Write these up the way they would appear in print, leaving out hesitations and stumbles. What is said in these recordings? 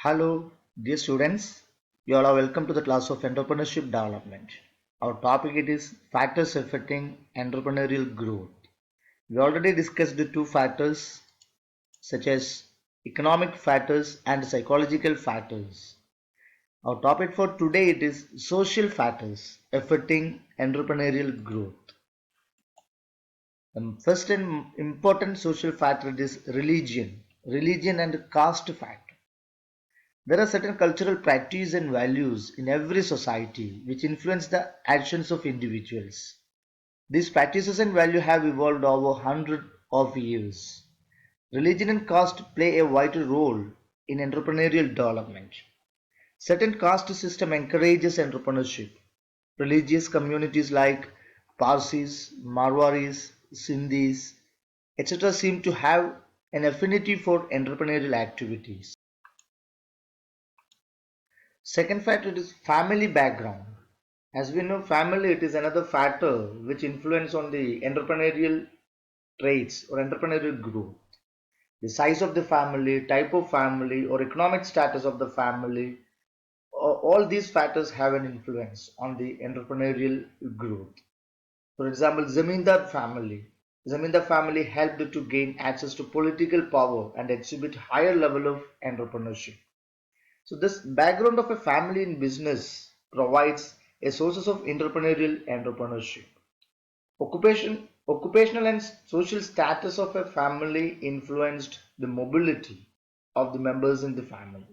Hello, dear students. You all are welcome to the class of Entrepreneurship Development. Our topic it is factors affecting entrepreneurial growth. We already discussed the two factors such as economic factors and psychological factors. Our topic for today it is social factors affecting entrepreneurial growth. The first and important social factor is religion and caste factor. There are certain cultural practices and values in every society which influence the actions of individuals. These practices and values have evolved over hundreds of years. Religion and caste play a vital role in entrepreneurial development. Certain caste system encourages entrepreneurship. Religious communities like Parsis, Marwaris, Sindhis, etc. seem to have an affinity for entrepreneurial activities. Second factor is family background. As we know, family it is another factor which influence on the entrepreneurial traits or entrepreneurial growth. The size of the family, type of family, or economic status of the family, all these factors have an influence on the entrepreneurial growth. For example, Zamindar family helped to gain access to political power and exhibit higher level of entrepreneurship. So this background of a family in business provides a sources of entrepreneurship. Occupational and social status of a family influenced the mobility of the members in the family.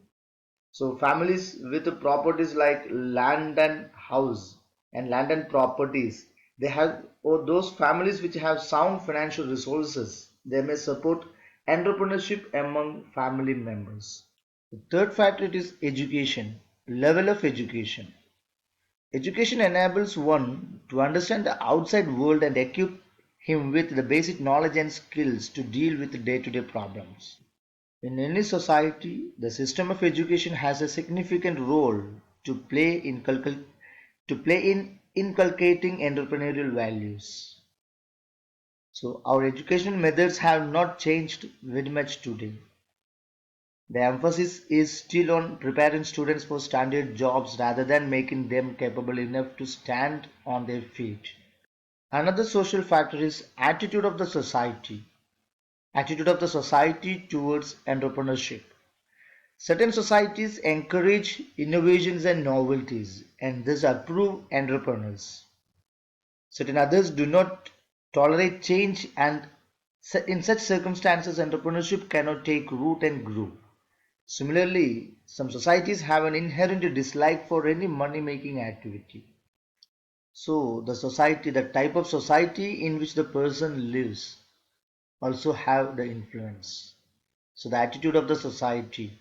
So families with properties like land and house and land and properties, they have or those families which have sound financial resources, they may support entrepreneurship among family members. The third factor is education, level of education. Education enables one to understand the outside world and equip him with the basic knowledge and skills to deal with day-to-day problems. In any society, the system of education has a significant role to play in inculcating entrepreneurial values. So our educational methods have not changed very much today. The emphasis is still on preparing students for standard jobs rather than making them capable enough to stand on their feet. Another social factor is attitude of the society. Attitude of the society towards entrepreneurship. Certain societies encourage innovations and novelties and thus approve entrepreneurs. Certain others do not tolerate change and in such circumstances entrepreneurship cannot take root and grow. Similarly, some societies have an inherent dislike for any money-making activity. So, the type of society in which the person lives also have the influence. So, the attitude of the society.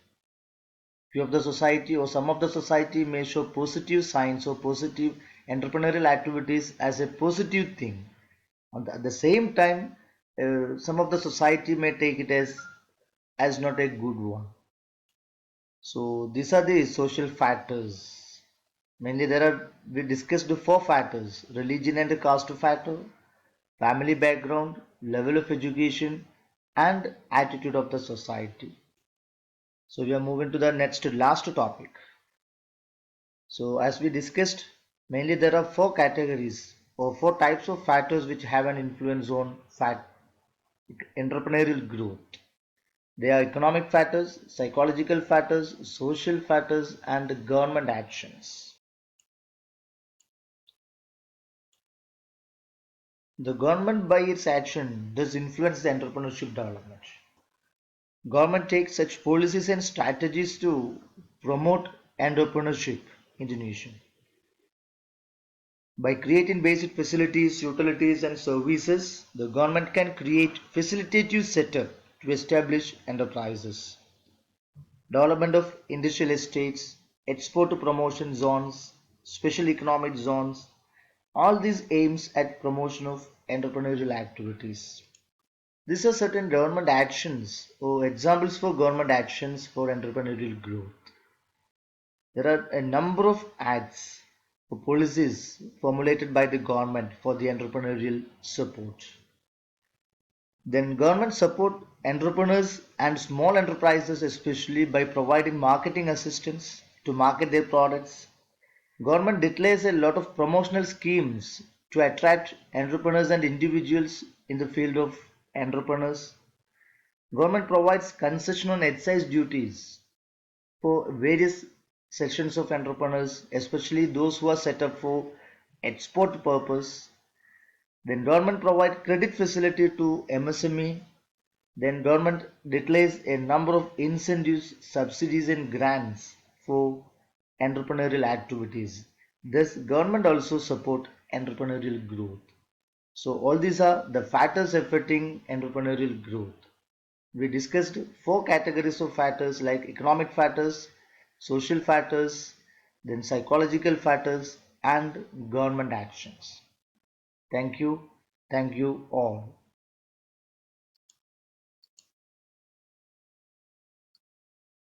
Few of the society or some of the society may show positive signs or positive entrepreneurial activities as a positive thing. At the same time, some of the society may take it as not a good one. So these are the social factors. Mainly we discussed the four factors: religion and the caste factor, family background, level of education, and attitude of the society. So we are moving to the next last topic. So as we discussed, mainly there are four categories or four types of factors which have an influence on entrepreneurial growth. They are economic factors, psychological factors, social factors, and government actions. The government by its action does influence the entrepreneurship development. Government takes such policies and strategies to promote entrepreneurship in the nation. By creating basic facilities, utilities and services, the government can create facilitative setup to establish enterprises. Development of industrial estates, export to promotion zones, special economic zones, all these aims at promotion of entrepreneurial activities. These are certain government actions or examples for government actions for entrepreneurial growth. There are a number of acts or policies formulated by the government for the entrepreneurial support. Then government support entrepreneurs and small enterprises, especially by providing marketing assistance to market their products. Government declares a lot of promotional schemes to attract entrepreneurs and individuals in the field of entrepreneurs. Government provides concession on excise duties for various sections of entrepreneurs, especially those who are set up for export purpose. Then government provide credit facility to MSME. Then government declares a number of incentives, subsidies and grants for entrepreneurial activities. Thus, government also support entrepreneurial growth. So all these are the factors affecting entrepreneurial growth. We discussed four categories of factors like economic factors, social factors, then psychological factors and government actions. Thank you. Thank you all.